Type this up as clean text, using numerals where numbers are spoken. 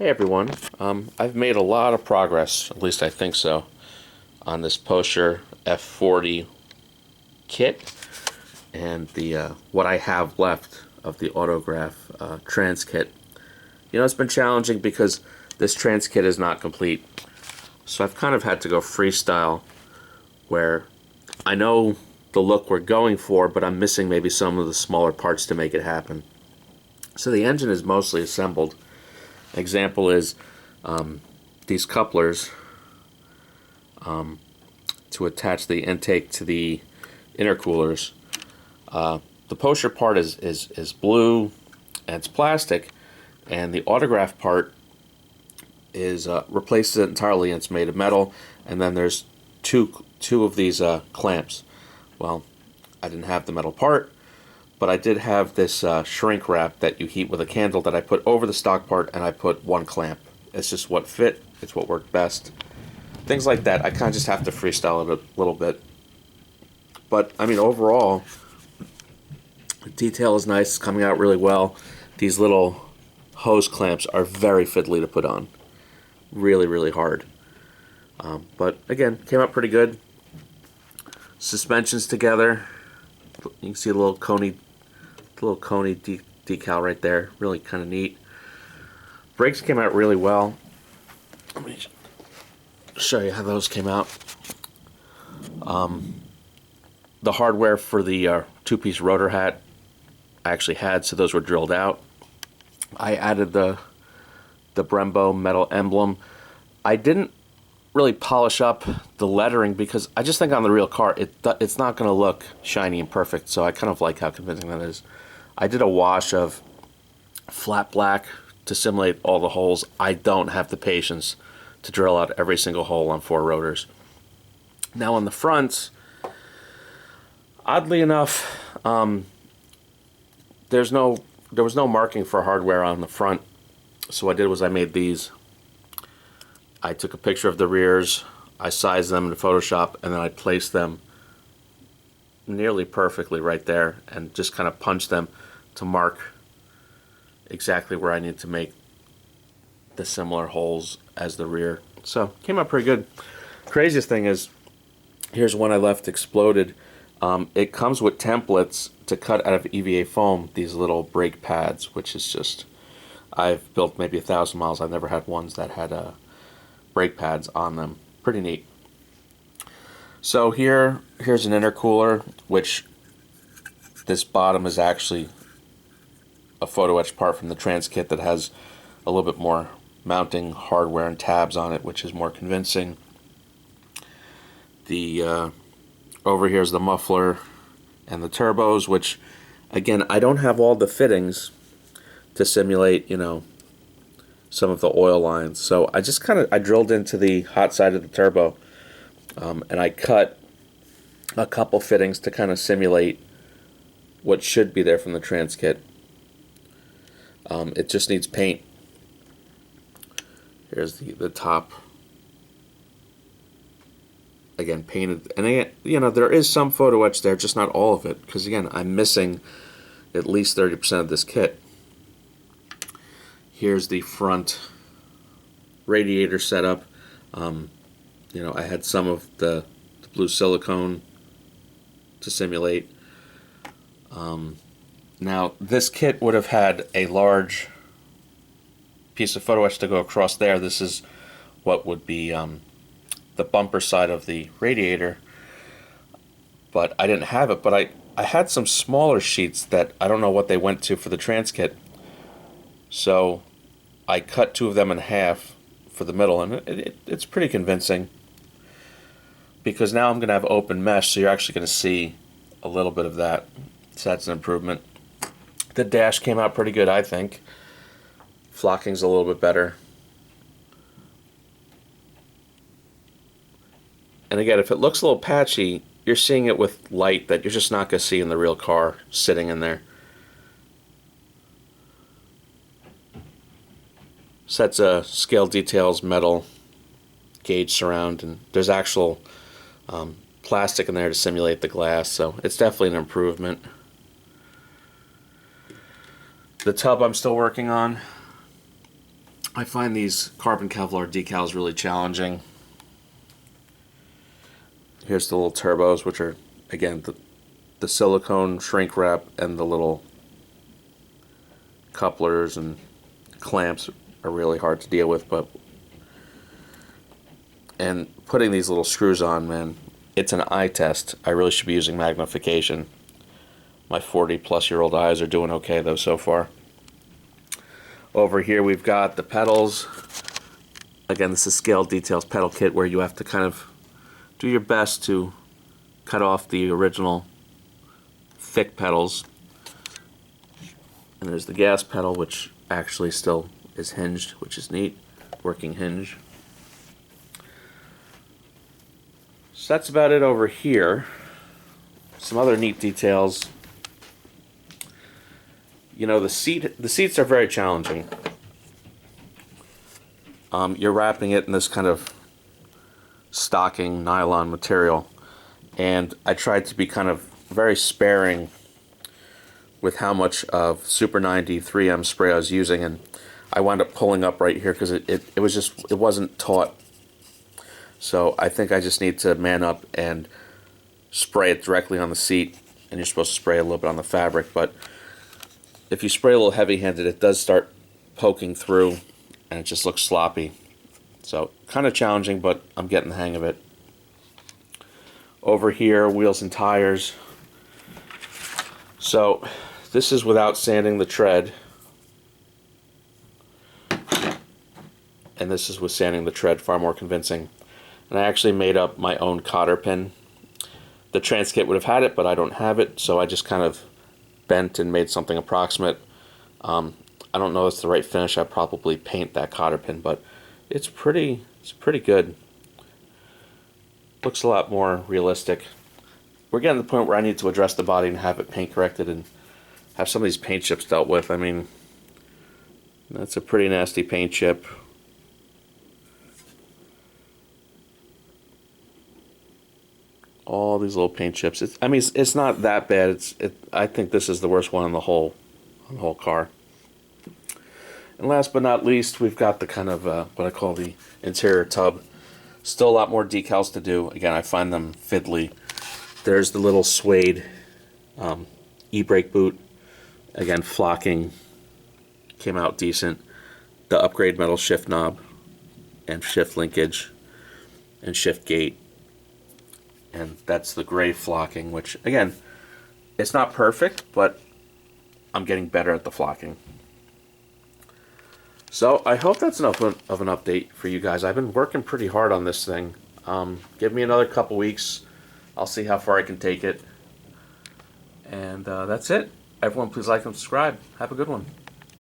Hey everyone, I've made a lot of progress, at least I think so, on this Pocher F40 kit and the what I have left of the autograph trans kit. You know, it's been challenging because this trans kit is not complete, so I've kind of had to go freestyle where I know the look we're going for, but I'm missing maybe some of the smaller parts to make it happen. So the engine is mostly assembled. Example is these couplers to attach the intake to the intercoolers. The Pocher part is blue and it's plastic, and the autograph part is replaces it entirely and it's made of metal. And then there's two of these clamps. Well, I didn't have the metal part, but I did have this shrink wrap that you heat with a candle that I put over the stock part, and I put one clamp. It's just what fit, it's what worked best. Things like that, I kind of just have to freestyle it a little bit. But, I mean, overall, the detail is nice, it's coming out really well. These little hose clamps are very fiddly to put on. Really, really hard. But, again, came out pretty good. Suspension's together. You can see a little coney decal right there. Really kind of neat. Brakes came out really well. Let me show you how those came out. The hardware for the two-piece rotor hat I actually had, so those were drilled out. I added the Brembo metal emblem. I didn't really polish up the lettering because I just think on the real car it's not going to look shiny and perfect, so I kind of like how convincing that is. I did a wash of flat black to simulate all the holes. I don't have the patience to drill out every single hole on 4 rotors. Now on the front, oddly enough, there was no marking for hardware on the front, so what I did was I made these. I took a picture of the rears, I sized them in Photoshop, and then I placed them nearly perfectly right there and just kind of punched them to mark exactly where I need to make the similar holes as the rear. So, came out pretty good. Craziest thing is, here's one I left exploded. It comes with templates to cut out of EVA foam, these little brake pads, which is just, I've built maybe 1,000 miles. I've never had ones that had brake pads on them. Pretty neat. So here's an intercooler, which this bottom is actually a photo etched part from the trans kit that has a little bit more mounting hardware and tabs on it, which is more convincing. The over here's the muffler and the turbos, which again, I don't have all the fittings to simulate, you know, some of the oil lines. So I just I drilled into the hot side of the turbo, and I cut a couple fittings to kind of simulate what should be there from the trans kit. It just needs paint. Here's the top. Again, painted. And you know, there is some photo etch there, just not all of it, because again, I'm missing at least 30% of this kit. Here's the front radiator setup. You know, I had some of the blue silicone to simulate. Now, this kit would have had a large piece of photo etch to go across there. This is what would be the bumper side of the radiator, but I didn't have it. But I had some smaller sheets that I don't know what they went to for the trans kit. So I cut 2 of them in half for the middle, and it's pretty convincing because now I'm going to have open mesh, so you're actually going to see a little bit of that. So that's an improvement. The dash came out pretty good, I think. Flocking's a little bit better. And again, if it looks a little patchy, you're seeing it with light that you're just not going to see in the real car sitting in there. So that's scale details, metal, gauge surround, and there's actual plastic in there to simulate the glass, so it's definitely an improvement. The tub I'm still working on. I find these carbon Kevlar decals really challenging. Here's the little turbos, which are, again, the silicone shrink wrap and the little couplers and clamps are really hard to deal with, and putting these little screws on, man, it's an eye test. I really should be using magnification. My 40-plus-year-old eyes are doing okay, though, so far. Over here, we've got the pedals. Again, this is Scale Details pedal kit, where you have to kind of do your best to cut off the original thick pedals. And there's the gas pedal, which actually still is hinged, which is neat. Working hinge. So that's about it over here. Some other neat details. You know, the seats are very challenging. You're wrapping it in this kind of stocking nylon material, and I tried to be kind of very sparing with how much of Super 90 3M spray I was using, and I wound up pulling up right here because it wasn't taut. So I think I just need to man up and spray it directly on the seat, and you're supposed to spray a little bit on the fabric, but if you spray a little heavy-handed, it does start poking through, and it just looks sloppy. So, kind of challenging, but I'm getting the hang of it. Over here, wheels and tires. So, this is without sanding the tread. And this is with sanding the tread, far more convincing. And I actually made up my own cotter pin. The Trans kit would have had it, but I don't have it, so I just kind of bent and made something approximate. I don't know if it's the right finish. I'd probably paint that cotter pin, but it's pretty good. Looks a lot more realistic. We're getting to the point where I need to address the body and have it paint corrected and have some of these paint chips dealt with. I mean, that's a pretty nasty paint chip. All these little paint chips. It's not that bad. I think this is the worst one on the whole car. And last but not least, we've got the kind of what I call the interior tub. Still a lot more decals to do. Again, I find them fiddly. There's the little suede e-brake boot. Again, flocking came out decent. The upgrade metal shift knob and shift linkage and shift gate. And that's the gray flocking, which, again, it's not perfect, but I'm getting better at the flocking. So I hope that's enough of an update for you guys. I've been working pretty hard on this thing. Give me another couple weeks. I'll see how far I can take it. And that's it. Everyone, please like and subscribe. Have a good one.